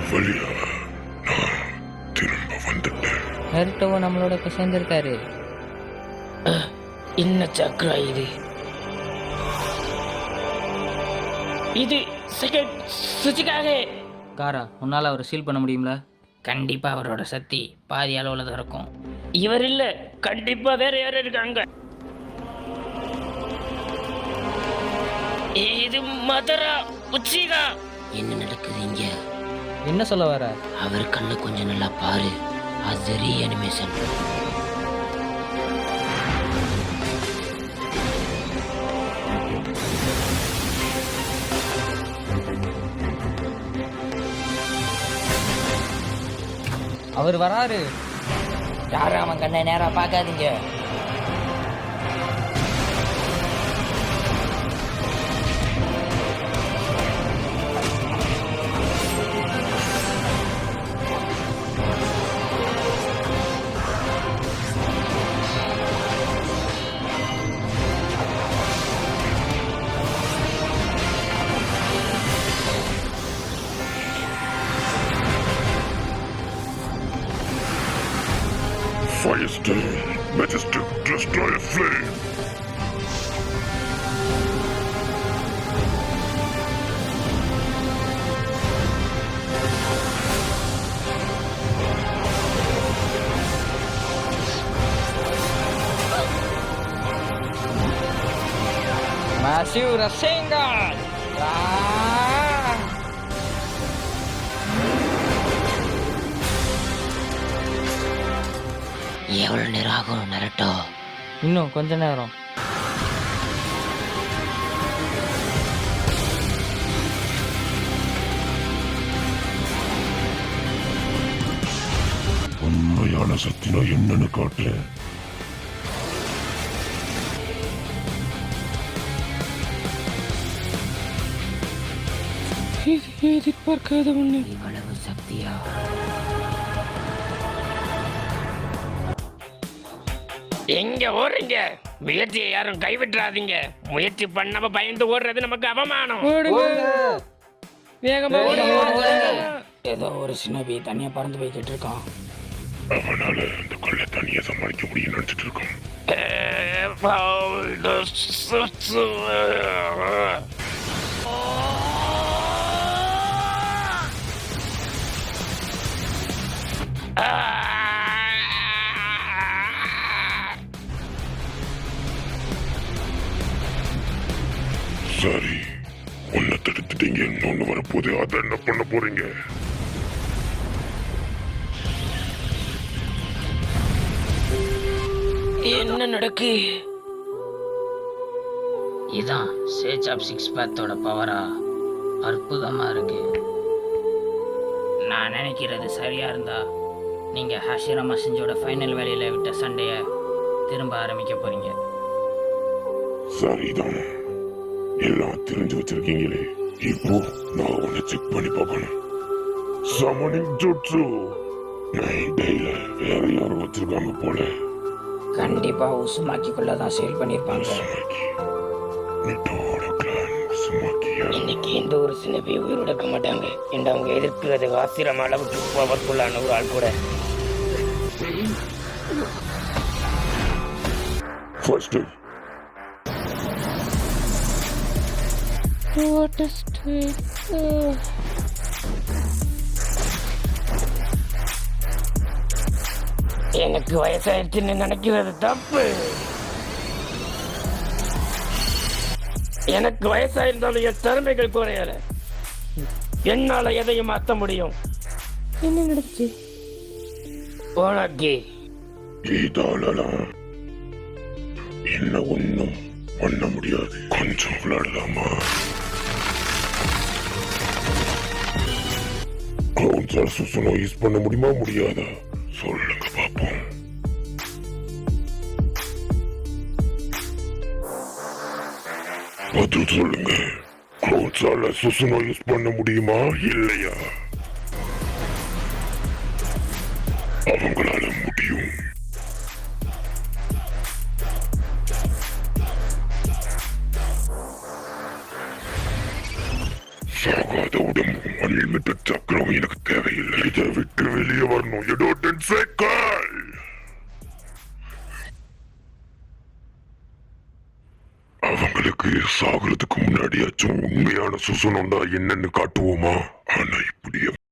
வழியா நான் திரும்ப வந்துட்டேன். நருட்டோவும் நம்மளோட இப்ப சேர்ந்திருக்காரு. என்ன சக்கரா இது செகண்ட் சுச்சிக்காக. காரா, உன்னால அவரை சீல் பண்ண முடியுங்களா? கண்டிப்பா அவரோட சக்தி பாதி அளவுல தான் இருக்கும். இவர் இல்ல, கண்டிப்பா வேற யாரும் இருக்காங்க. இது மதரா உச்சிகா. என்ன நடக்குது இங்க? என்ன சொல்ல வர? அவர் கண்ணு கொஞ்சம் நல்லா பாரு, அது ரீஅனிமேஷன். அவர் வராரு. யாரும் அவன் கண்ணை நேரா பார்க்காதீங்க. Firestone, Majestic Destroyer Flame. Massive Rasengan. எவ்வளவு நேரம் ஆகும் நரட்டோ? இன்னும் கொஞ்ச நேரம். உண்மையான சக்தினா என்னன்னு காட்டுறேன். எதிர்பார்க்காத ஒண்ணு. இவ்வளவு சக்தியா? எங்க ஓடுறீங்க? முயற்சியை யாரும் கைவிட்டுறாதீங்க. முயற்சி பண்ணாம பயந்து ஓடுறது நமக்கு அவமானம். வேகமா ஏதோ ஒரு சின்னபி தனியா பறந்து போய்கிட்டு இருக்கான். அவனால அந்த கொள்ளை தனியா சமாளிக்க முடியும் நினைச்சிட்டு இருக்கோம். சரி, ஒன்ன தடுத்துட்டீங்க, இன்னொன்னு வரப்போது. அதை என்ன பண்ண போறீங்க? என்ன நடக்கு? இதான் சேஜ் ஆஃப் சிக்ஸ் பேத்தோட பவரா? அற்புதமா இருக்கு. நான் நினைக்கிறது சரியா இருந்தா நீங்க ஹஷிராமா செஞ்சோட ஃபைனல் வேலையில விட்ட சண்டைய திரும்ப ஆரம்பிக்க போறீங்க. சரிதான், எல்லாம் தெரிஞ்சு வச்சிருக்கீங்களே. இப்போ நான் உன்னை செக் பண்ணி பார்க்கணும். சமனிங் ஜுட்சு டைல வேற யாரும் வச்சிருக்காங்க போல. கண்டிப்பா உசுமாக்கிக்குள்ளதான் சேல் பண்ணிருப்பாங்க. இன்னைக்கு எந்த ஒரு சின்ன பேர் உயிர் எடுக்க மாட்டாங்க. என்று அவங்க எதிர்க்கிறது ஆசிரம் அளவுக்கு பவர்ஃபுல்லான ஒரு ஆள் கூட. ஃபர்ஸ்ட் எனக்கு வயசாயிருச்சுன்னு நினைக்கிறது தப்பு. எனக்கு வயசாயிருந்தாலும் என் திறமைகள் குறையல. என்னால எதையும் மாற்ற முடியும். என்ன நடந்துச்சு உனக்கு? இதாலலாம் என்ன ஒண்ணும் பண்ண முடியாது. கொஞ்சம் விளையாடலாமா? கவுன்சார் சுசுனோ யூஸ் பண்ண முடியுமா முடியாதா? சொல்லுங்க பாப்போம். பதில் சொல்லுங்க. கவுன்சால சுசுனோ யூஸ் பண்ண முடியுமா இல்லையா? அவங்களால முடியும். சாகாத உடம்பும் அன்லிமிட்டட் சக்கரம் எனக்கு தேவையில்லை. இதை விட்டு வெளியே வரணும். You don't cycle. அவங்களுக்கு சாகிறதுக்கு முன்னாடியாச்சும் உண்மையான சுசனம்டா என்னன்னு காட்டுவோமா? ஆனா இப்படியே